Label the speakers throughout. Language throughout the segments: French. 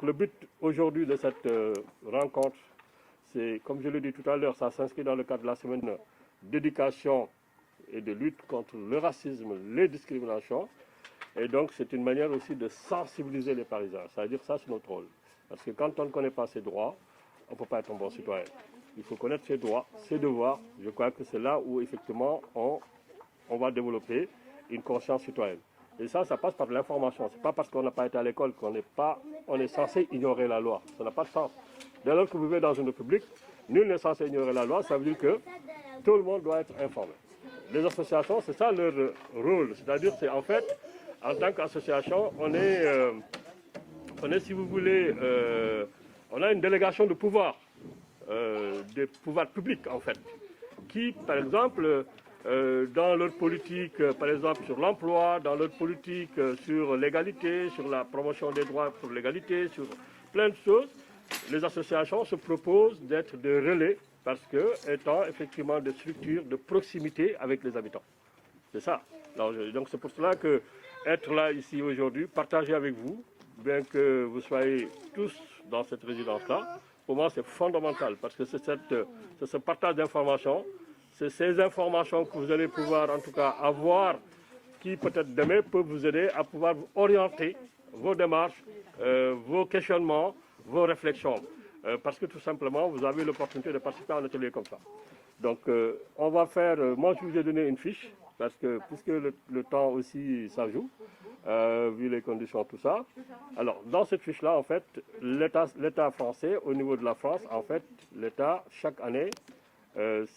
Speaker 1: Le but aujourd'hui de cette rencontre, c'est, comme je l'ai dit tout à l'heure, ça s'inscrit dans le cadre de la semaine d'éducation et de lutte contre le racisme, les discriminations. Et donc, c'est une manière aussi de sensibiliser les Parisiens. C'est-à-dire ça, c'est notre rôle. Parce que quand on ne connaît pas ses droits, on ne peut pas être un bon citoyen. Il faut connaître ses droits, ses devoirs. Je crois que c'est là où, effectivement, on va développer une conscience citoyenne. Et ça passe par l'information. Ce n'est pas parce qu'on n'a pas été à l'école qu'on est censé ignorer la loi. Ça n'a pas de sens. Dès lors que vous vivez dans une république, nul n'est censé ignorer la loi. Ça veut dire que tout le monde doit être informé. Les associations, c'est ça leur rôle. C'est-à-dire, c'est en fait, en tant qu'association, on est, si vous voulez, on a une délégation de pouvoir, des pouvoirs publics, en fait, qui, par exemple, dans leur politique, par exemple sur l'emploi, dans leur politique sur l'égalité, sur la promotion des droits pour l'égalité, sur plein de choses, les associations se proposent d'être des relais parce que étant effectivement des structures de proximité avec les habitants. C'est ça. Donc c'est pour cela que être là ici aujourd'hui, partager avec vous, bien que vous soyez tous dans cette résidence-là, pour moi c'est fondamental parce que c'est ce partage d'informations. C'est ces informations que vous allez pouvoir en tout cas avoir qui peut-être demain peuvent vous aider à pouvoir vous orienter vos démarches, vos questionnements, vos réflexions. Parce que tout simplement, vous avez l'opportunité de participer à un atelier comme ça. Donc on va faire, moi je vous ai donné une fiche, parce que puisque le temps aussi ça joue, vu les conditions, tout ça. Alors dans cette fiche-là, en fait, l'État français, au niveau de la France, en fait, l'État, chaque année,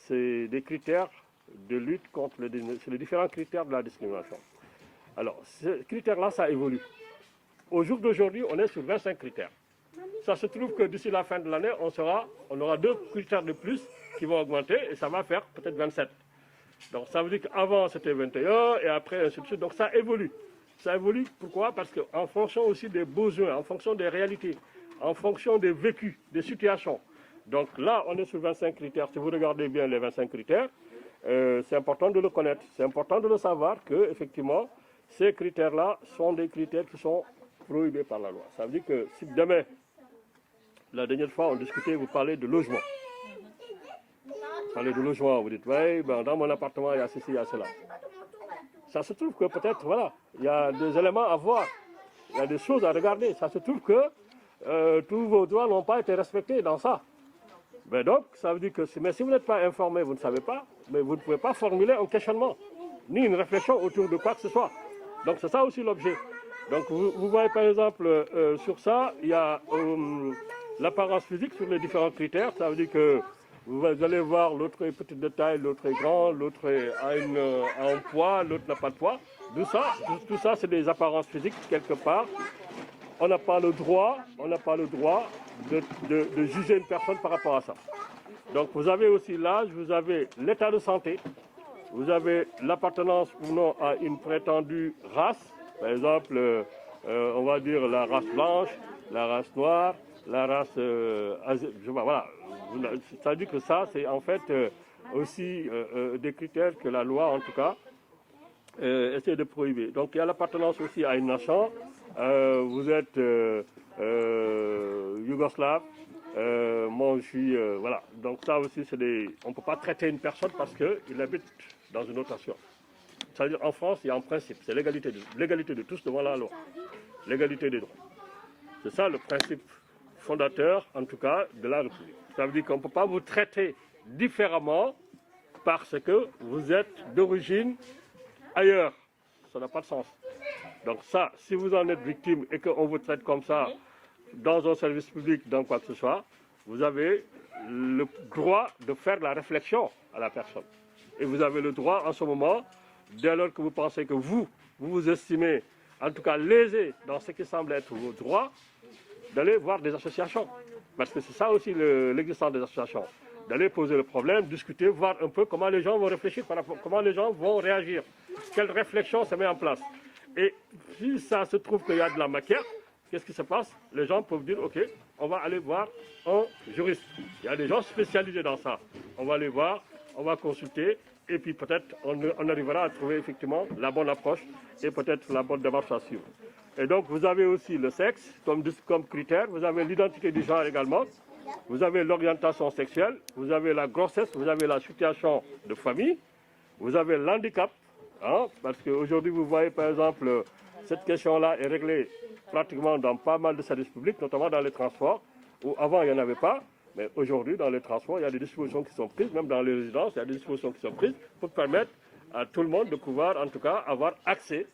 Speaker 1: c'est des critères de lutte contre les différents critères de la discrimination. Alors, ces critères-là, ça évolue. Au jour d'aujourd'hui, on est sur 25 critères. Ça se trouve que d'ici la fin de l'année, on aura 2 critères de plus qui vont augmenter et ça va faire peut-être 27. Donc, ça veut dire qu'avant, c'était 21 et après, ainsi de suite. Donc, ça évolue. Ça évolue, pourquoi? Parce qu'en fonction aussi des besoins, en fonction des réalités, en fonction des vécus, des situations. Donc là, on est sur 25 critères. Si vous regardez bien les 25 critères, c'est important de le connaître. C'est important de le savoir que, effectivement, ces critères-là sont des critères qui sont prohibés par la loi. Ça veut dire que si demain, la dernière fois, on discutait, vous parlez de logement. Vous parlez de logement, vous dites, oui, ben, dans mon appartement, il y a ceci, il y a cela. Ça se trouve que peut-être, voilà, il y a des éléments à voir, il y a des choses à regarder. Ça se trouve que tous vos droits n'ont pas été respectés dans ça. Ben donc, ça veut dire que mais si vous n'êtes pas informé, vous ne savez pas, mais vous ne pouvez pas formuler un questionnement, ni une réflexion autour de quoi que ce soit. Donc c'est ça aussi l'objet. Donc vous voyez par exemple, sur ça, il y a l'apparence physique sur les différents critères. Ça veut dire que vous allez voir l'autre est petite de taille, l'autre est grand, l'autre a un poids, l'autre n'a pas de poids. Tout ça c'est des apparences physiques quelque part. On n'a pas le droit de juger une personne par rapport à ça. Donc vous avez aussi l'âge, vous avez l'état de santé, vous avez l'appartenance ou non à une prétendue race, par exemple, on va dire la race blanche, la race noire, la race voilà. C'est-à-dire que ça, c'est en fait aussi des critères que la loi, en tout cas, essaie de prohiber. Donc il y a l'appartenance aussi à une nation. Vous êtes yougoslave, moi je suis, voilà. Donc ça aussi, on ne peut pas traiter une personne parce qu'il habite dans une autre nation. C'est-à-dire en France, il y a un principe, c'est l'égalité de tous devant la loi, l'égalité des droits. C'est ça le principe fondateur, en tout cas, de la République. Ça veut dire qu'on ne peut pas vous traiter différemment parce que vous êtes d'origine ailleurs. Ça n'a pas de sens. Donc ça, si vous en êtes victime et qu'on vous traite comme ça dans un service public, dans quoi que ce soit, vous avez le droit de faire la réflexion à la personne. Et vous avez le droit en ce moment, dès lors que vous pensez que vous estimez, en tout cas lésé dans ce qui semble être vos droits, d'aller voir des associations. Parce que c'est ça aussi l'existence des associations. D'aller poser le problème, discuter, voir un peu comment les gens vont réfléchir, comment les gens vont réagir, quelle réflexion se met en place. Et si ça se trouve qu'il y a de la matière, qu'est-ce qui se passe? Les gens peuvent dire, ok, on va aller voir un juriste. Il y a des gens spécialisés dans ça. On va aller voir, on va consulter, et puis peut-être on arrivera à trouver effectivement la bonne approche et peut-être la bonne démarche à suivre. Et donc, vous avez aussi le sexe comme critère, vous avez l'identité du genre également, vous avez l'orientation sexuelle, vous avez la grossesse, vous avez la situation de famille, vous avez l'handicap, hein, parce qu'aujourd'hui, vous voyez par exemple, cette question-là est réglée pratiquement dans pas mal de services publics, notamment dans les transports, où avant il n'y en avait pas, mais aujourd'hui dans les transports, il y a des dispositions qui sont prises, même dans les résidences, il y a des dispositions qui sont prises pour permettre à tout le monde de pouvoir en tout cas avoir accès,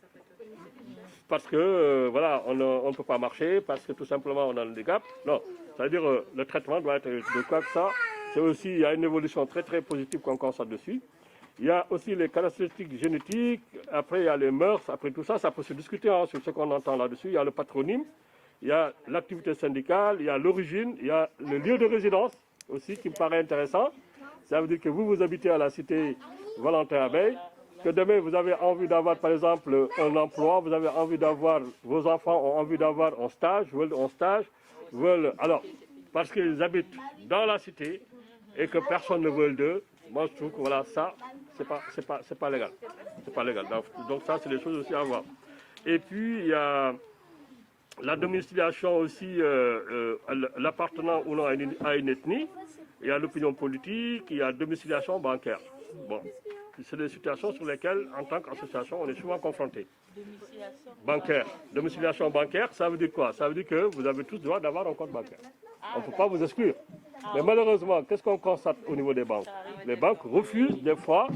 Speaker 1: parce que voilà, on ne peut pas marcher, parce que tout simplement on a un handicap. Non, c'est-à-dire le traitement doit être de quoi que ça. C'est aussi, il y a une évolution très très positive qu'on constate dessus. Il y a aussi les caractéristiques génétiques, après il y a les mœurs, après tout ça, ça peut se discuter hein, sur ce qu'on entend là-dessus. Il y a le patronyme, il y a l'activité syndicale, il y a l'origine, il y a le lieu de résidence aussi qui me paraît intéressant. Ça veut dire que vous habitez à la cité Valentin-Abeille, que demain vous avez envie d'avoir par exemple un emploi, vous avez envie d'avoir, vos enfants ont envie d'avoir un stage, veulent, alors, parce qu'ils habitent dans la cité et que personne ne veut d'eux, moi je trouve que voilà, ça, c'est pas légal. C'est pas légal. Donc ça, c'est des choses aussi à voir. Et puis, il y a la domiciliation aussi, l'appartenant ou non à une ethnie, il y a l'opinion politique, il y a la domiciliation bancaire. Bon, c'est des situations sur lesquelles, en tant qu'association, on est souvent confronté. Bancaire. Domiciliation bancaire, ça veut dire quoi? Ça veut dire que vous avez tous le droit d'avoir un compte bancaire. On ne peut pas vous exclure. Mais malheureusement, qu'est-ce qu'on constate au niveau des banques? Les banques refusent des fois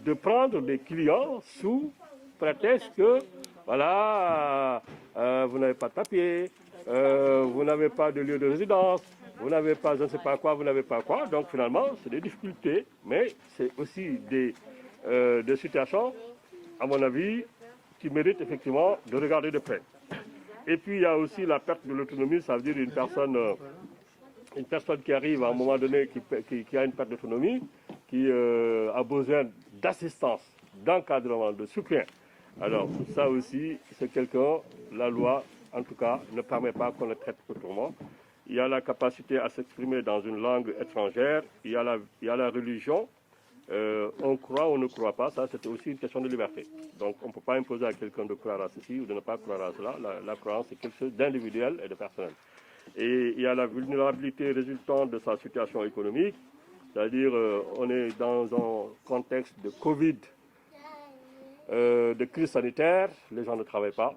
Speaker 1: de prendre des clients sous prétexte que, voilà, vous n'avez pas de papier, vous n'avez pas de lieu de résidence, vous n'avez pas je ne sais pas quoi, vous n'avez pas quoi. Donc finalement, c'est des difficultés, mais c'est aussi des situations, à mon avis, qui méritent effectivement de regarder de près. Et puis il y a aussi la perte de l'autonomie, ça veut dire une personne qui arrive à un moment donné, qui a une perte d'autonomie, qui a besoin d'assistance, d'encadrement, de soutien. Alors ça aussi, c'est quelqu'un, la loi en tout cas ne permet pas qu'on le traite autrement. Il y a la capacité à s'exprimer dans une langue étrangère, il y a la religion, on croit ou on ne croit pas, ça c'est aussi une question de liberté. Donc on ne peut pas imposer à quelqu'un de croire à ceci ou de ne pas croire à cela. La croyance c'est quelque chose d'individuel et de personnel. Et il y a la vulnérabilité résultante de sa situation économique, c'est-à-dire on est dans un contexte de Covid, de crise sanitaire, les gens ne travaillent pas,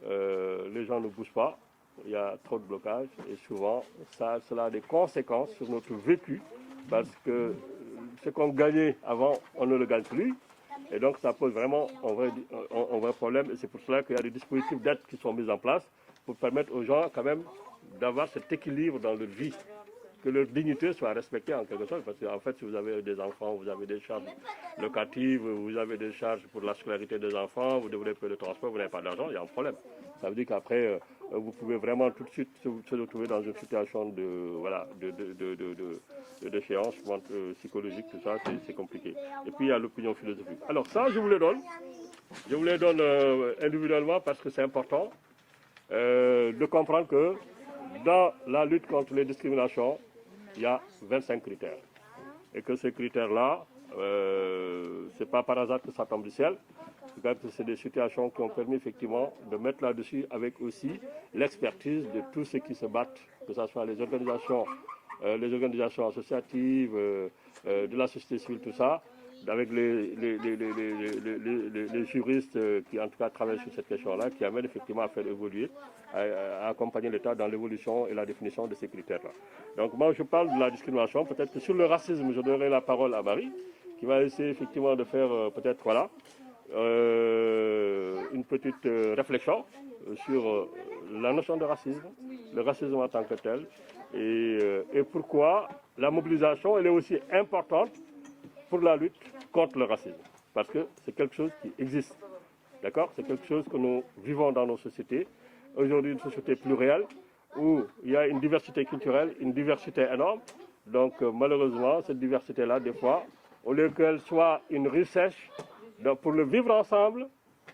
Speaker 1: les gens ne bougent pas, il y a trop de blocages et souvent cela a des conséquences sur notre vécu parce que ce qu'on gagnait avant, on ne le gagne plus. Et donc ça pose vraiment un vrai problème et c'est pour cela qu'il y a des dispositifs d'aide qui sont mis en place pour permettre aux gens quand même d'avoir cet équilibre dans leur vie, que leur dignité soit respectée en quelque sorte. Parce qu'en fait, si vous avez des enfants, vous avez des charges locatives, vous avez des charges pour la scolarité des enfants, vous devez payer le transport, vous n'avez pas d'argent, il y a un problème. Ça veut dire qu'après, vous pouvez vraiment tout de suite se retrouver dans une situation de déchéance psychologique, tout ça, c'est compliqué. Et puis il y a l'opinion philosophique. Alors ça, je vous le donne individuellement parce que c'est important de comprendre que dans la lutte contre les discriminations, il y a 25 critères. Et que ces critères-là, ce n'est pas par hasard que ça tombe du ciel. C'est des situations qui ont permis effectivement de mettre là-dessus avec aussi l'expertise de tous ceux qui se battent, que ce soit les organisations associatives, de la société civile, tout ça, avec les juristes qui en tout cas travaillent sur cette question-là, qui amènent effectivement à faire évoluer, à accompagner l'État dans l'évolution et la définition de ces critères-là. Donc moi je parle de la discrimination, peut-être que sur le racisme, je donnerai la parole à Marie, qui va essayer effectivement de faire peut-être voilà, une petite réflexion sur la notion de racisme, le racisme en tant que tel, et pourquoi la mobilisation elle est aussi importante pour la lutte contre le racisme. Parce que c'est quelque chose qui existe. D'accord? C'est quelque chose que nous vivons dans nos sociétés. Aujourd'hui, une société plurielle où il y a une diversité culturelle, une diversité énorme. Donc malheureusement, cette diversité-là, des fois, au lieu qu'elle soit une richesse, donc, pour le vivre ensemble,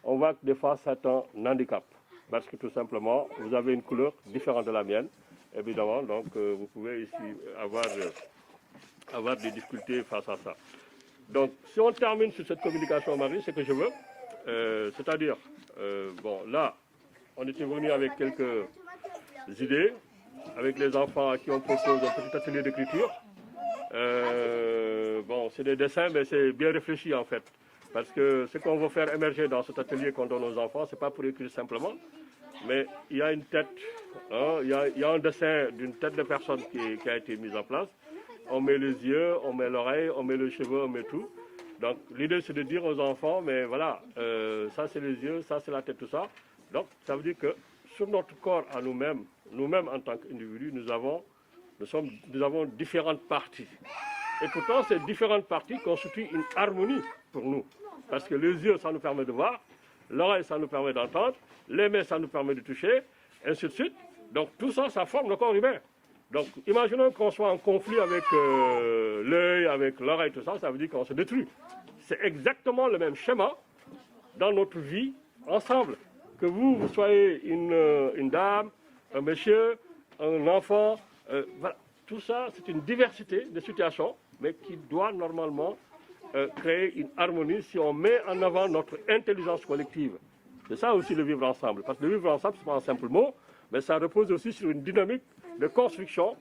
Speaker 1: on voit que des fois c'est un handicap. Parce que tout simplement, vous avez une couleur différente de la mienne, évidemment. Donc vous pouvez ici avoir des difficultés face à ça. Donc, si on termine sur cette communication, Marie, c'est que je veux, c'est-à-dire, bon, là, on était venu avec quelques idées, avec les enfants à qui on propose un petit atelier d'écriture. Bon, c'est des dessins, mais c'est bien réfléchi en fait. Parce que ce qu'on veut faire émerger dans cet atelier qu'on donne aux enfants, c'est pas pour écrire simplement, mais il y a une tête, hein, il y a un dessin d'une tête de personne qui a été mise en place. On met les yeux, on met l'oreille, on met les cheveux, on met tout. Donc l'idée c'est de dire aux enfants, mais voilà, ça c'est les yeux, ça c'est la tête, tout ça. Donc ça veut dire que sur notre corps à nous-mêmes, nous-mêmes en tant qu'individus, nous avons différentes parties. Et pourtant, ces différentes parties constituent une harmonie pour nous. Parce que les yeux, ça nous permet de voir, l'oreille, ça nous permet d'entendre, les mains, ça nous permet de toucher, ainsi de suite. Donc tout ça, ça forme le corps humain. Donc imaginons qu'on soit en conflit avec l'œil, avec l'oreille, tout ça, ça veut dire qu'on se détruit. C'est exactement le même schéma dans notre vie ensemble. Que vous soyez une dame, un monsieur, un enfant, voilà. Tout ça, c'est une diversité de situations, mais qui doit normalement créer une harmonie si on met en avant notre intelligence collective. C'est ça aussi le vivre ensemble. Parce que le vivre ensemble, ce n'est pas un simple mot, mais ça repose aussi sur une dynamique de construction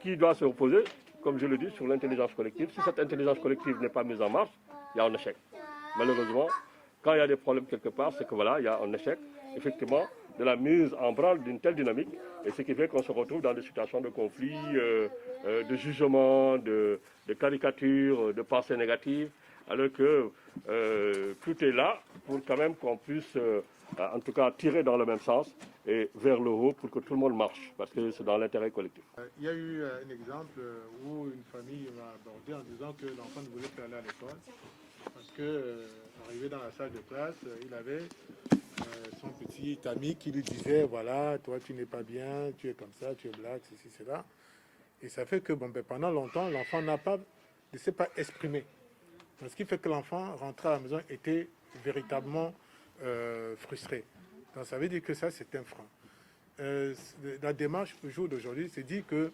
Speaker 1: qui doit se reposer, comme je le dis, sur l'intelligence collective. Si cette intelligence collective n'est pas mise en marche, il y a un échec. Malheureusement, quand il y a des problèmes quelque part, c'est que voilà, il y a un échec, effectivement, de la mise en branle d'une telle dynamique, et ce qui fait qu'on se retrouve dans des situations de conflit, de jugement, de caricature, de pensée négative, alors que tout est là pour quand même qu'on puisse, en tout cas, tirer dans le même sens et vers le haut pour que tout le monde marche, parce que c'est dans l'intérêt collectif.
Speaker 2: Il y a eu un exemple où une famille m'a abordé en disant que l'enfant ne voulait plus aller à l'école parce que, arrivé dans la salle de classe, il avait son petit ami qui lui disait, voilà, toi tu n'es pas bien, tu es comme ça, tu es black, ceci, cela. Et ça fait que pendant longtemps, l'enfant ne s'est pas exprimé. Donc, ce qui fait que l'enfant, rentré à la maison, était véritablement frustré. Donc ça veut dire que ça, c'est un frein. La démarche au jour d'aujourd'hui, c'est dit que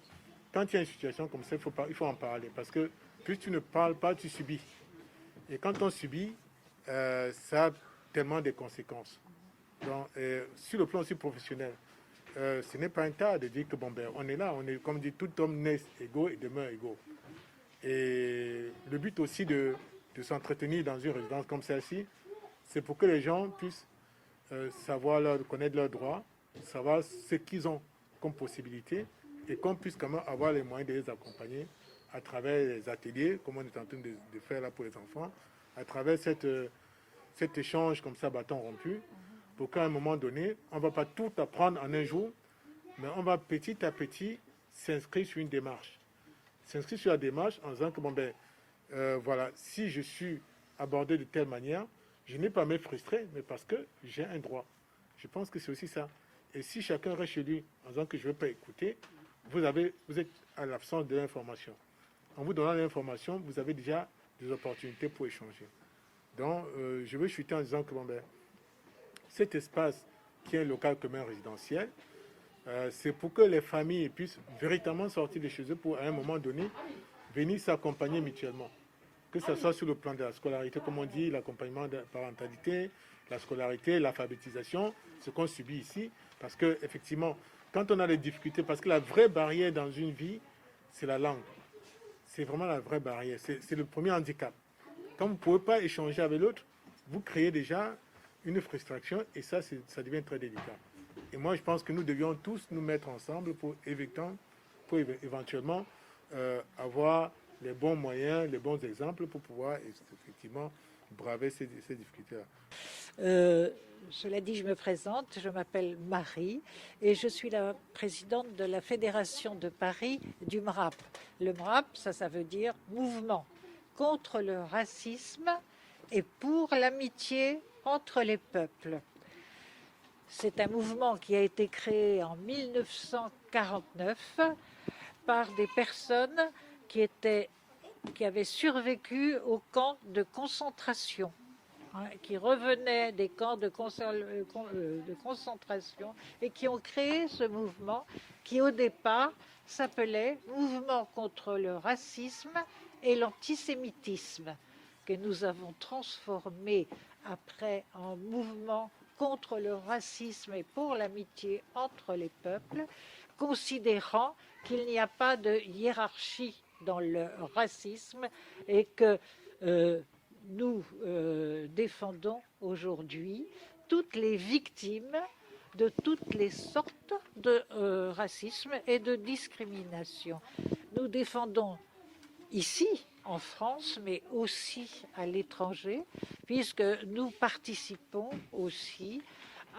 Speaker 2: quand il y a une situation comme ça, il faut en parler. Parce que plus tu ne parles pas, tu subis. Et quand on subit, ça a tellement de conséquences. Donc, sur le plan aussi professionnel, ce n'est pas un tas de dire que on est là, on est, comme dit, tout homme naît égaux et demeure égaux. Et le but aussi de s'entretenir dans une résidence comme celle-ci, c'est pour que les gens puissent connaître leurs droits, savoir ce qu'ils ont comme possibilité et qu'on puisse quand même avoir les moyens de les accompagner à travers les ateliers, comme on est en train de faire là pour les enfants, à travers cet échange comme ça, bâton rompu, pour qu'à un moment donné, on ne va pas tout apprendre en un jour, mais on va petit à petit s'inscrire sur une démarche. S'inscrire sur la démarche en disant que, voilà, si je suis abordé de telle manière, je n'ai pas à me frustrer, mais parce que j'ai un droit. Je pense que c'est aussi ça. Et si chacun reste chez lui en disant que je ne veux pas écouter, vous êtes à l'absence de l'information. En vous donnant l'information, vous avez déjà des opportunités pour échanger. Donc, je veux chuter en disant que cet espace qui est un local commun résidentiel, c'est pour que les familles puissent véritablement sortir de chez eux pour, à un moment donné, venir s'accompagner mutuellement. Que ce soit sur le plan de la scolarité, comme on dit, l'accompagnement de la parentalité, la scolarité, l'alphabétisation, ce qu'on subit ici. Parce que effectivement, quand on a des difficultés, parce que la vraie barrière dans une vie, c'est la langue. C'est vraiment la vraie barrière. C'est le premier handicap. Quand vous ne pouvez pas échanger avec l'autre, vous créez déjà une frustration et ça devient très délicat. Et moi, je pense que nous devions tous nous mettre ensemble pour éventuellement avoir les bons moyens, les bons exemples pour pouvoir effectivement braver ces difficultés-là.
Speaker 3: Cela dit, je me présente, je m'appelle Marie et je suis la présidente de la Fédération de Paris du MRAP. Le MRAP, ça veut dire Mouvement contre le racisme et pour l'amitié entre les peuples. C'est un mouvement qui a été créé en 1949 par des personnes qui avaient survécu au camp de concentration, qui revenaient des camps de concentration et qui ont créé ce mouvement qui au départ s'appelait Mouvement contre le racisme et l'antisémitisme, que nous avons transformé après en Mouvement contre le racisme et pour l'amitié entre les peuples, considérant qu'il n'y a pas de hiérarchie dans le racisme et que nous défendons aujourd'hui toutes les victimes de toutes les sortes de racisme et de discrimination. Nous défendons ici, en France, mais aussi à l'étranger, puisque nous participons aussi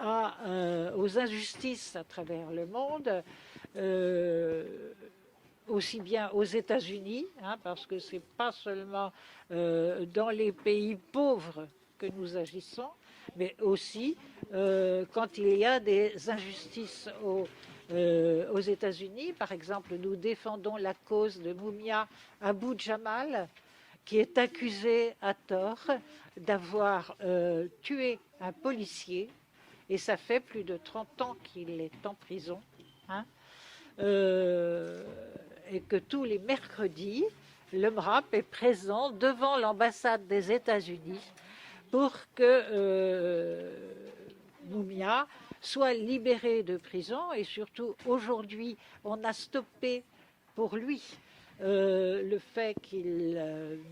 Speaker 3: aux injustices à travers le monde, aussi bien aux États-Unis, parce que ce n'est pas seulement dans les pays pauvres que nous agissons, mais aussi quand il y a des injustices aux États-Unis. Par exemple, nous défendons la cause de Mumia Abu-Jamal, qui est accusé à tort d'avoir tué un policier, et ça fait plus de 30 ans qu'il est en prison, et que tous les mercredis, le MRAP est présent devant l'ambassade des États-Unis pour que Mumia soit libéré de prison. Et surtout, aujourd'hui, on a stoppé pour lui le fait qu'il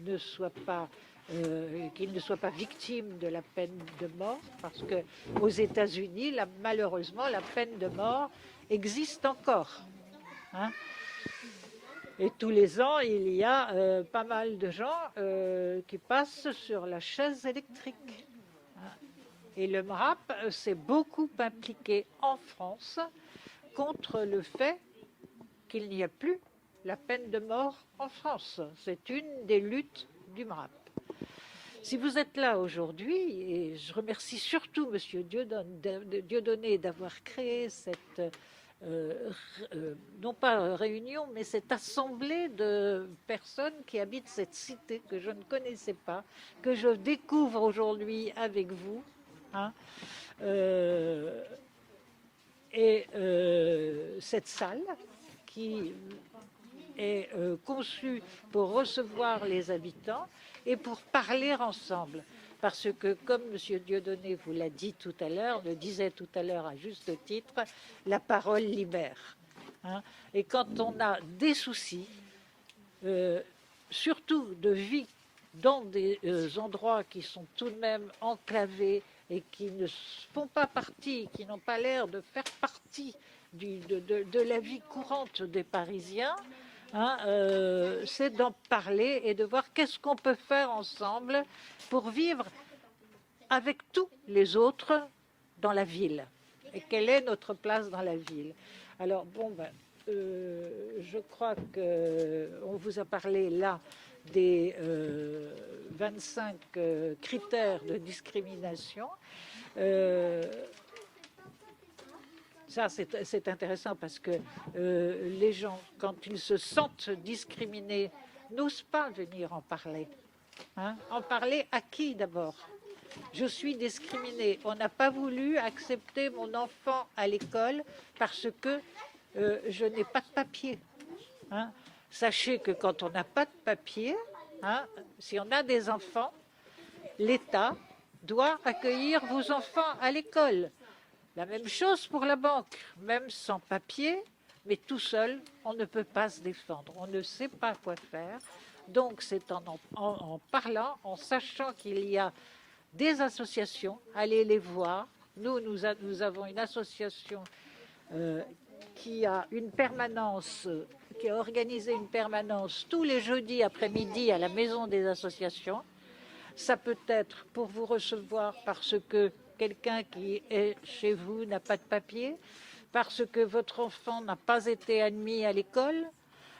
Speaker 3: ne soit pas victime de la peine de mort, parce qu'aux États-Unis, malheureusement, la peine de mort existe encore. Et tous les ans, il y a pas mal de gens qui passent sur la chaise électrique. Et le MRAP s'est beaucoup impliqué en France contre le fait qu'il n'y a plus la peine de mort en France. C'est une des luttes du MRAP. Si vous êtes là aujourd'hui, et je remercie surtout M. Dieudonné d'avoir créé cette, non pas réunion, mais cette assemblée de personnes qui habitent cette cité que je ne connaissais pas, que je découvre aujourd'hui avec vous. Cette salle qui est conçue pour recevoir les habitants et pour parler ensemble. Parce que, comme M. Dieudonné vous l'a dit tout à l'heure, le disait tout à l'heure à juste titre, la parole libère. Et quand on a des soucis, surtout de vie, dans des endroits qui sont tout de même enclavés et qui ne font pas partie, qui n'ont pas l'air de faire partie de la vie courante des Parisiens, c'est d'en parler et de voir qu'est-ce qu'on peut faire ensemble pour vivre avec tous les autres dans la ville. Et quelle est notre place dans la ville? Alors, je crois qu'on vous a parlé là des 25 critères de discrimination. Ça, c'est intéressant parce que les gens, quand ils se sentent discriminés, n'osent pas venir en parler. En parler à qui d'abord? Je suis discriminée. On n'a pas voulu accepter mon enfant à l'école parce que je n'ai pas de papier. Sachez que quand on n'a pas de papier, si on a des enfants, l'État doit accueillir vos enfants à l'école. La même chose pour la banque, même sans papier, mais tout seul, on ne peut pas se défendre. On ne sait pas quoi faire. Donc, c'est en parlant, en sachant qu'il y a des associations, allez les voir. Nous avons une association qui a une permanence, qui a organisé une permanence tous les jeudis après-midi à la Maison des associations. Ça peut être pour vous recevoir parce que quelqu'un qui est chez vous n'a pas de papier, parce que votre enfant n'a pas été admis à l'école,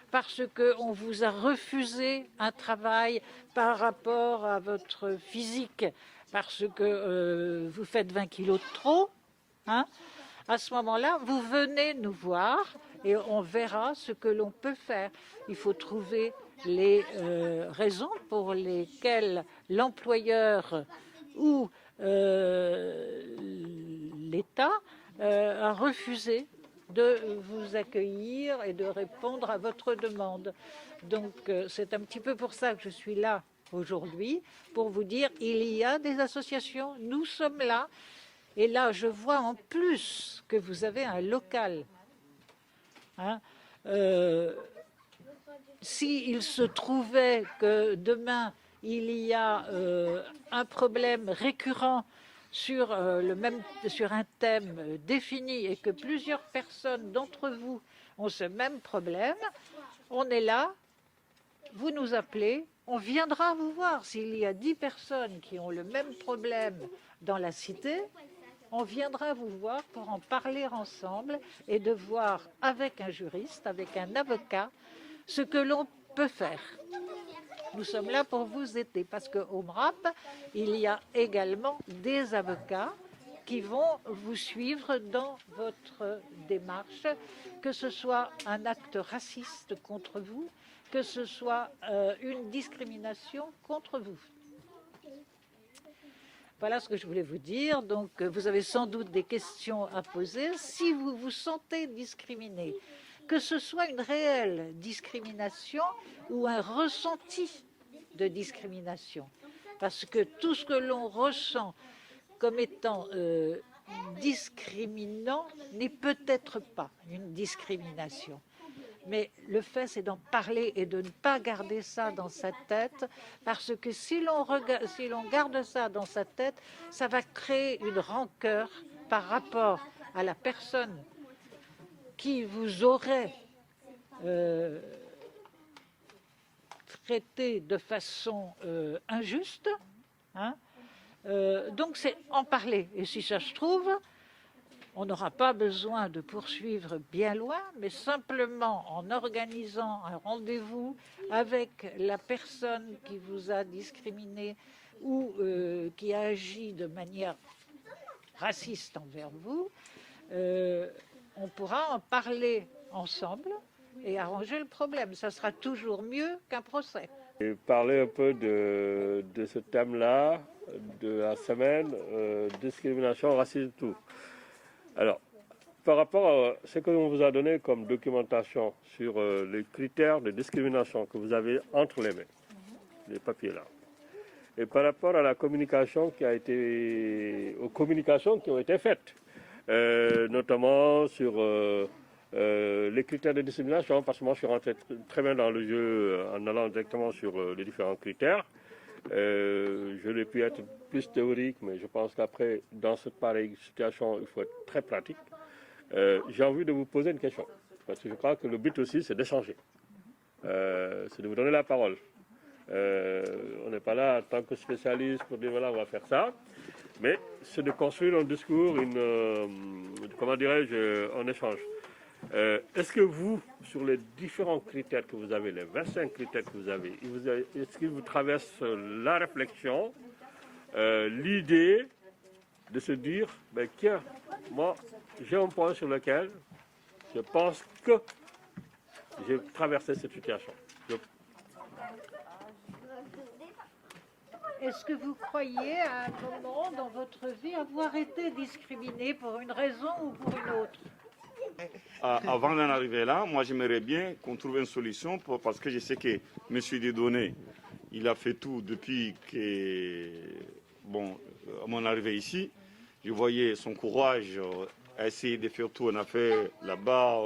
Speaker 3: parce qu'on vous a refusé un travail par rapport à votre physique, parce que vous faites 20 kilos de trop, à ce moment-là, vous venez nous voir et on verra ce que l'on peut faire. Il faut trouver les raisons pour lesquelles l'employeur ou l'État a refusé de vous accueillir et de répondre à votre demande. Donc, c'est un petit peu pour ça que je suis là aujourd'hui, pour vous dire il y a des associations, nous sommes là. Et là, je vois en plus que vous avez un local. Hein. S'il se trouvait que demain, il y a un problème récurrent sur un thème défini et que plusieurs personnes d'entre vous ont ce même problème, on est là, vous nous appelez, on viendra vous voir. S'il y a 10 personnes qui ont le même problème dans la cité, on viendra vous voir pour en parler ensemble et de voir avec un juriste, avec un avocat, ce que l'on peut faire. Nous sommes là pour vous aider parce qu'au MRAP, il y a également des avocats qui vont vous suivre dans votre démarche, que ce soit un acte raciste contre vous, que ce soit une discrimination contre vous. Voilà ce que je voulais vous dire. Donc, vous avez sans doute des questions à poser. Si vous vous sentez discriminé, que ce soit une réelle discrimination ou un ressenti de discrimination, parce que tout ce que l'on ressent comme étant discriminant n'est peut-être pas une discrimination. Mais le fait, c'est d'en parler et de ne pas garder ça dans sa tête, parce que si l'on garde ça dans sa tête, ça va créer une rancœur par rapport à la personne qui vous aurait traité de façon injuste. Hein. Donc c'est en parler. Et si ça se trouve, on n'aura pas besoin de poursuivre bien loin, mais simplement en organisant un rendez-vous avec la personne qui vous a discriminé ou qui a agi de manière raciste envers vous, on pourra en parler ensemble et arranger le problème. Ça sera toujours mieux qu'un procès.
Speaker 1: Et parler un peu de ce thème-là, de la semaine, discrimination, racisme, tout. Alors, par rapport à ce que l'on vous a donné comme documentation sur les critères de discrimination que vous avez entre les mains, les papiers là, et par rapport à la communication aux communications qui ont été faites, notamment sur les critères de discrimination, parce que moi je suis rentré très bien dans le jeu en allant directement sur les différents critères. Je l'ai pu être plus théorique, mais je pense qu'après, dans cette pareille situation, il faut être très pratique. J'ai envie de vous poser une question, parce que je crois que le but aussi, c'est d'échanger. C'est de vous donner la parole. On n'est pas là en tant que spécialiste pour dire, voilà, on va faire ça, mais c'est de construire un discours, un échange. Est-ce que vous, sur les différents critères que vous avez, les 25 critères que vous avez, est-ce qu'il vous traverse la réflexion, l'idée de se dire, tiens, moi, j'ai un point sur lequel je pense que j'ai traversé cette situation.
Speaker 3: Est-ce que vous croyez à un moment dans votre vie avoir été discriminé pour une raison ou pour une autre ?
Speaker 4: Avant d'en arriver là, moi j'aimerais bien qu'on trouve une solution parce que je sais que M. Dieudonné, il a fait tout depuis que, à mon arrivée ici, je voyais son courage à essayer de faire tout. On a fait là-bas,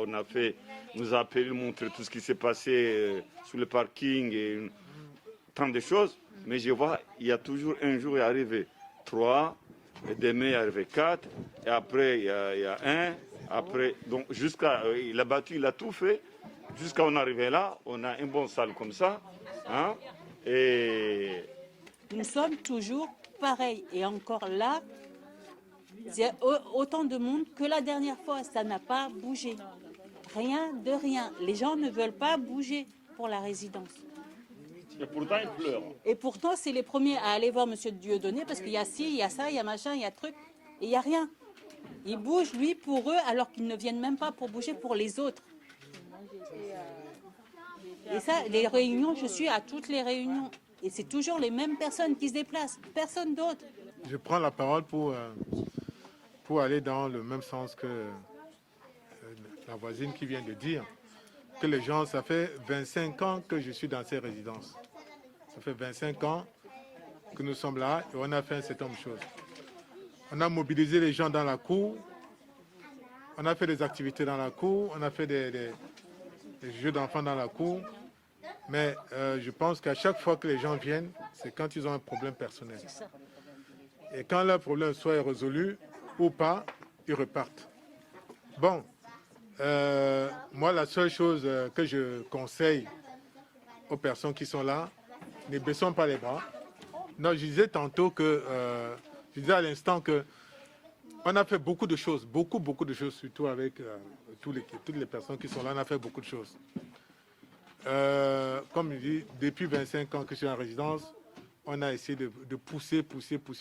Speaker 4: nous a appelé, montrer tout ce qui s'est passé sur le parking et tant de choses. Mais je vois, il y a toujours un jour est arrivé 3, et demain il est arrivé 4, et après il y a 1. Après, donc il a battu, il a tout fait, jusqu'à on arriver là, on a une bonne salle comme ça, hein, et
Speaker 5: nous sommes toujours pareils. Et encore là, il y a autant de monde que la dernière fois, ça n'a pas bougé. Rien de rien. Les gens ne veulent pas bouger pour la résidence.
Speaker 4: Et pourtant ils pleurent.
Speaker 5: Et pourtant, c'est les premiers à aller voir M. Dieudonné parce qu'il y a ci, il y a ça, il y a machin, il y a truc, et il n'y a rien. Il bouge, lui, pour eux, alors qu'ils ne viennent même pas pour bouger pour les autres. Et ça, les réunions, je suis à toutes les réunions. Et c'est toujours les mêmes personnes qui se déplacent, personne d'autre.
Speaker 2: Je prends la parole pour aller dans le même sens que la voisine qui vient de dire. Que les gens, ça fait 25 ans que je suis dans ces résidences. Ça fait 25 ans que nous sommes là et on a fait un certain nombre de choses. On a mobilisé les gens dans la cour. On a fait des activités dans la cour. On a fait des jeux d'enfants dans la cour. Mais je pense qu'à chaque fois que les gens viennent, c'est quand ils ont un problème personnel. Et quand leur problème soit résolu ou pas, ils repartent. Bon, moi, la seule chose que je conseille aux personnes qui sont là, ne baissons pas les bras. Non, je disais tantôt que, je disais à l'instant que on a fait beaucoup de choses, beaucoup de choses, surtout avec toutes les personnes qui sont là, on a fait beaucoup de choses. Comme je dis, depuis 25 ans que je suis en résidence, on a essayé de pousser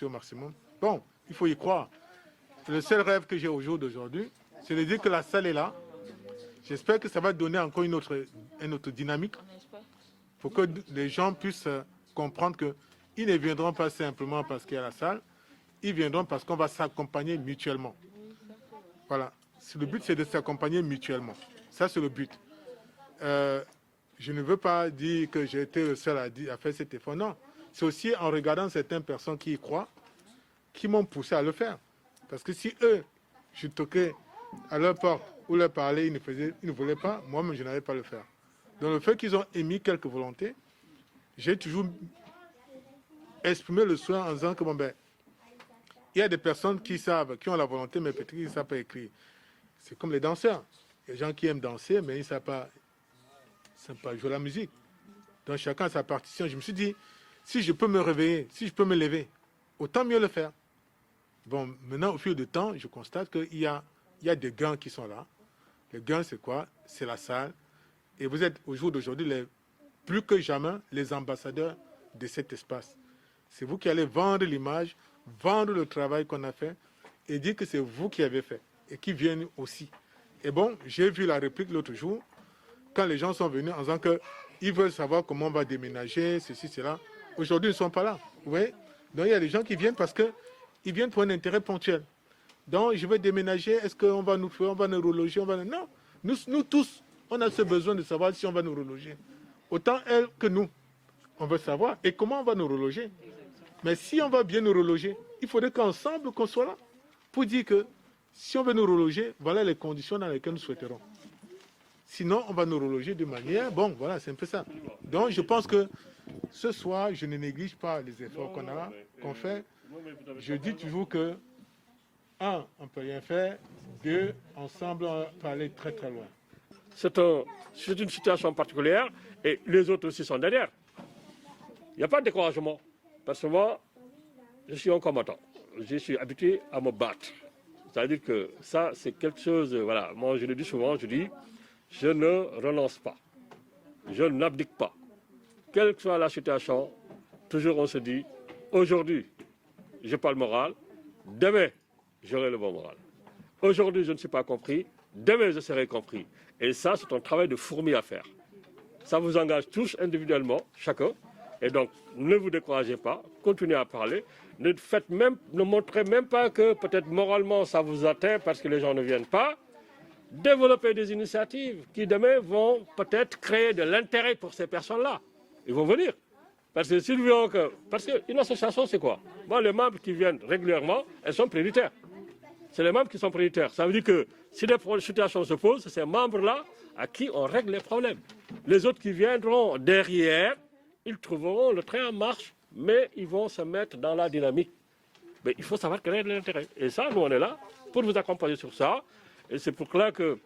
Speaker 2: au maximum. Bon, il faut y croire. Le seul rêve que j'ai au jour d'aujourd'hui, c'est de dire que la salle est là. J'espère que ça va donner encore une autre dynamique pour que les gens puissent comprendre qu'ils ne viendront pas simplement parce qu'il y a la salle, ils viendront parce qu'on va s'accompagner mutuellement. Voilà. Le but, c'est de s'accompagner mutuellement. Ça, c'est le but. Je ne veux pas dire que j'ai été le seul à faire cet effort. Non. C'est aussi en regardant certaines personnes qui y croient, qui m'ont poussé à le faire. Parce que si eux, je toquais à leur porte ou leur parlais, ils ne voulaient pas, moi-même, je n'allais pas le faire. Donc le fait qu'ils ont émis quelques volontés, j'ai toujours exprimé le souhait en disant que bon, ben, il y a des personnes qui savent, qui ont la volonté, mais peut-être qu'ils ne savent pas écrire. C'est comme les danseurs. Il y a des gens qui aiment danser, mais ils ne savent pas jouer la musique. Donc chacun a sa partition. Je me suis dit, si je peux me réveiller, si je peux me lever, autant mieux le faire. Bon, maintenant, au fil du temps, je constate qu'il y a des gains qui sont là. Les gains, c'est quoi? C'est la salle. Et vous êtes, au jour d'aujourd'hui, plus que jamais, les ambassadeurs de cet espace. C'est vous qui allez vendre l'image, vendre le travail qu'on a fait et dire que c'est vous qui avez fait et qui viennent aussi. Et bon, j'ai vu la réplique l'autre jour, quand les gens sont venus en disant qu'ils veulent savoir comment on va déménager, ceci, cela. Aujourd'hui, ils ne sont pas là. Vous voyez? Donc, il y a des gens qui viennent parce qu'ils viennent pour un intérêt ponctuel. Donc, je vais déménager, est-ce qu'on va nous faire, on va nous reloger, Non, nous tous, on a ce besoin de savoir si on va nous reloger. Autant elle que nous, on veut savoir. Et comment on va nous reloger? Mais si on va bien nous reloger, il faudrait qu'ensemble, qu'on soit là pour dire que si on veut nous reloger, voilà les conditions dans lesquelles nous souhaiterons. Sinon, on va nous reloger de manière... Bon, voilà, c'est un peu ça. Donc, je pense que ce soir, je ne néglige pas les efforts qu'on fait. Je dis toujours que, un, on ne peut rien faire. Deux, ensemble, on peut aller très, très loin.
Speaker 1: C'est une situation particulière et les autres aussi sont derrière. Il n'y a pas de découragement. Parce que moi, je suis un combattant. Je suis habitué à me battre. C'est-à-dire que ça, c'est quelque chose... Voilà, moi, je le dis souvent, je dis, je ne renonce pas. Je n'abdique pas. Quelle que soit la situation, toujours on se dit, aujourd'hui, je n'ai pas le moral, demain, j'aurai le bon moral. Aujourd'hui, je ne suis pas compris, demain, je serai compris. Et ça, c'est un travail de fourmi à faire. Ça vous engage tous individuellement, chacun. Et donc, ne vous découragez pas, continuez à parler. Ne montrez même pas que peut-être moralement ça vous atteint parce que les gens ne viennent pas. Développez des initiatives qui demain vont peut-être créer de l'intérêt pour ces personnes-là. Ils vont venir. Parce que s'ils verront que... Parce qu'une association, c'est quoi? Bon, les membres qui viennent régulièrement, elles sont prioritaires. C'est les membres qui sont prioritaires. Ça veut dire que si des situations se posent, c'est ces membres-là à qui on règle les problèmes. Les autres qui viendront derrière, ils trouveront le train en marche, mais ils vont se mettre dans la dynamique. Mais il faut savoir créer de l'intérêt. Et ça, nous, on est là pour vous accompagner sur ça. Et c'est pour cela que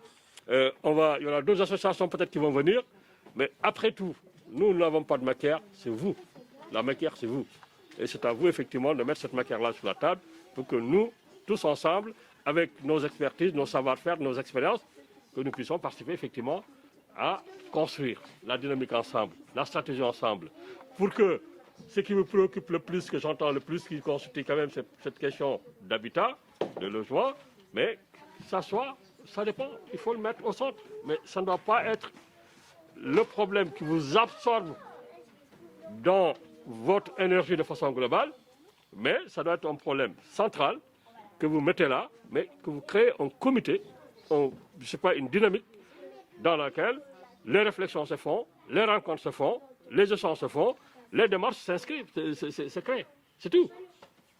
Speaker 1: il y aura d'autres associations peut-être qui vont venir. Mais après tout, nous n'avons pas de macaire, c'est vous. La macaire, c'est vous. Et c'est à vous, effectivement, de mettre cette macaire-là sur la table pour que nous, tous ensemble, avec nos expertises, nos savoir-faire, nos expériences, que nous puissions participer, effectivement, à construire la dynamique ensemble, la stratégie ensemble, pour que ce qui me préoccupe le plus, que j'entends le plus, qui constitue quand même cette question d'habitat, de logement, mais ça dépend, il faut le mettre au centre. Mais ça ne doit pas être le problème qui vous absorbe dans votre énergie de façon globale, mais ça doit être un problème central que vous mettez là, mais que vous créez un comité, une dynamique dans laquelle les réflexions se font, les rencontres se font, les échanges se font, les démarches s'inscrivent, c'est créé, c'est tout.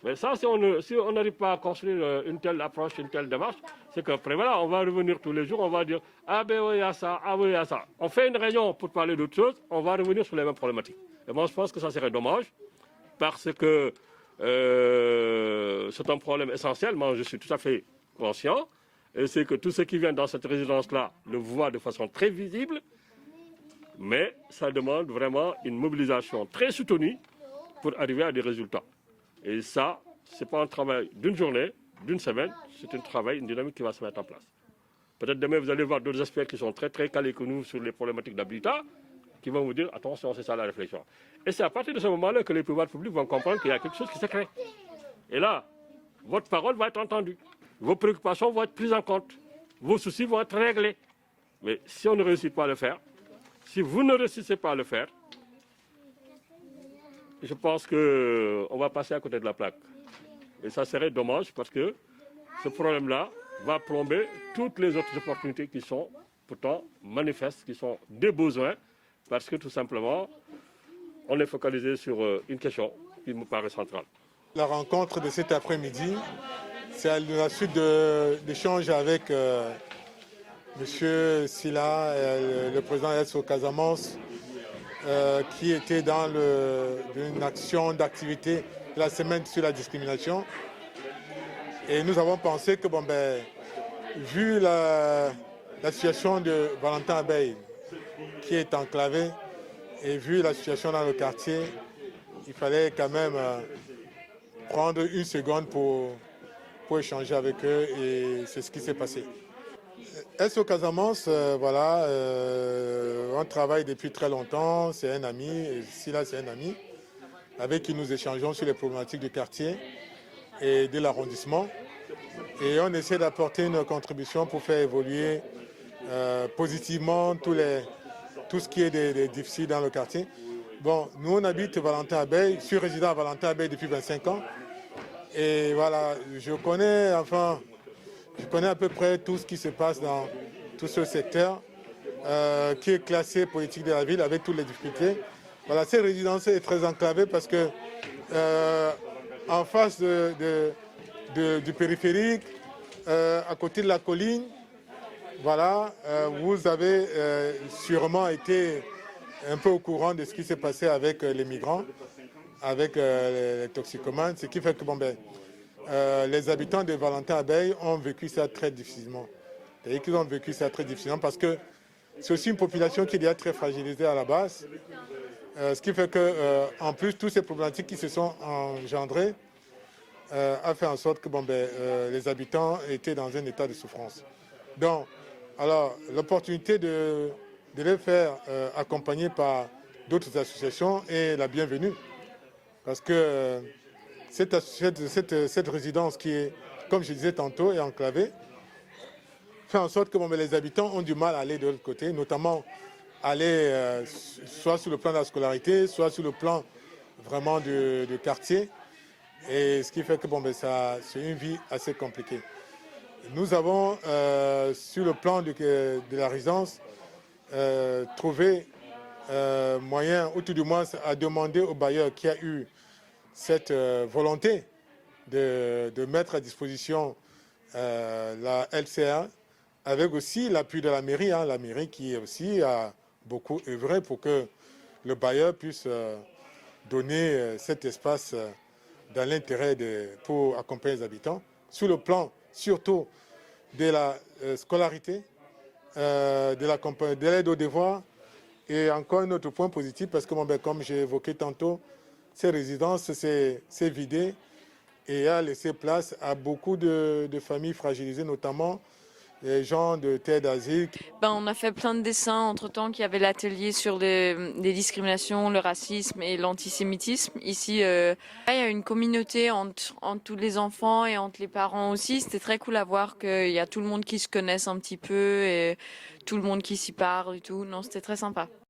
Speaker 1: Mais ça, si on n'arrive pas à construire une telle approche, une telle démarche, c'est qu'après, voilà, on va revenir tous les jours, on va dire « Ah ben oui, il y a ça, ah oui, il y a ça ». On fait une réunion pour parler d'autre chose, on va revenir sur les mêmes problématiques. Et moi, je pense que ça serait dommage, parce que c'est un problème essentiel. Moi, je suis tout à fait conscient. Et c'est que tous ceux qui viennent dans cette résidence-là le voient de façon très visible. Mais ça demande vraiment une mobilisation très soutenue pour arriver à des résultats. Et ça, ce n'est pas un travail d'une journée, d'une semaine, c'est un travail, une dynamique qui va se mettre en place. Peut-être demain, vous allez voir d'autres experts qui sont très très calés que nous sur les problématiques d'habitat, qui vont vous dire, attention, c'est ça la réflexion. Et c'est à partir de ce moment-là que les pouvoirs publics vont comprendre qu'il y a quelque chose qui se crée. Et là, votre parole va être entendue, vos préoccupations vont être prises en compte, vos soucis vont être réglés. Mais si on ne réussit pas à le faire, si vous ne réussissez pas à le faire, je pense qu'on va passer à côté de la plaque. Et ça serait dommage parce que ce problème-là va plomber toutes les autres opportunités qui sont pourtant manifestes, qui sont des besoins, parce que tout simplement, on est focalisé sur une question qui me paraît centrale.
Speaker 2: La rencontre de cet après-midi, c'est à la suite d'échanges avec M. Silla, le président SO Casamance, qui était dans une action d'activité de la semaine sur la discrimination. Et nous avons pensé que, vu la situation de Valentin Abeille, qui est enclavé, et vu la situation dans le quartier, il fallait quand même prendre une seconde pour échanger avec eux, et c'est ce qui s'est passé. SO Casamance, on travaille depuis très longtemps, c'est un ami, et Silla c'est un ami, avec qui nous échangeons sur les problématiques du quartier et de l'arrondissement. Et on essaie d'apporter une contribution pour faire évoluer positivement tout ce qui est des déficits dans le quartier. Bon, nous on habite Valentin Abeille, je suis résident à Valentin Abeille depuis 25 ans. Et voilà, je connais à peu près tout ce qui se passe dans tout ce secteur qui est classé politique de la ville avec toutes les difficultés. Voilà, cette résidence est très enclavée parce que en face du périphérique, à côté de la colline, voilà, vous avez sûrement été un peu au courant de ce qui s'est passé avec les migrants, avec les toxicomanes, ce qui fait que les habitants de Valentin Abeille ont vécu ça très difficilement. Et qu'ils ont vécu ça très difficilement parce que c'est aussi une population qui est déjà très fragilisée à la base. Ce qui fait que, en plus, toutes ces problématiques qui se sont engendrées a fait en sorte que les habitants étaient dans un état de souffrance. Donc, alors, l'opportunité de les faire accompagner par d'autres associations est la bienvenue. Parce que cette résidence qui est, comme je disais tantôt, est enclavée, fait en sorte que les habitants ont du mal à aller de l'autre côté, notamment aller soit sur le plan de la scolarité, soit sur le plan vraiment du quartier. Et ce qui fait que c'est une vie assez compliquée. Nous avons, sur le plan de la résidence, trouvé moyen, ou tout du moins à demander au bailleur qui a eu cette volonté de mettre à disposition la LCA, avec aussi l'appui de la mairie qui aussi a beaucoup œuvré pour que le bailleur puisse donner cet espace dans l'intérêt pour accompagner les habitants, sur le plan surtout de la scolarité, de l'aide aux devoirs, et encore un autre point positif, parce que comme j'ai évoqué tantôt, ces résidences s'est vidée et a laissé place à beaucoup de familles fragilisées, notamment les gens de terre d'asile.
Speaker 6: On a fait plein de dessins entre-temps, qu'il y avait l'atelier sur les discriminations, le racisme et l'antisémitisme. Ici, il y a une communauté entre tous les enfants et entre les parents aussi. C'était très cool à voir qu'il y a tout le monde qui se connaisse un petit peu et tout le monde qui s'y parle et tout. Non, c'était très sympa.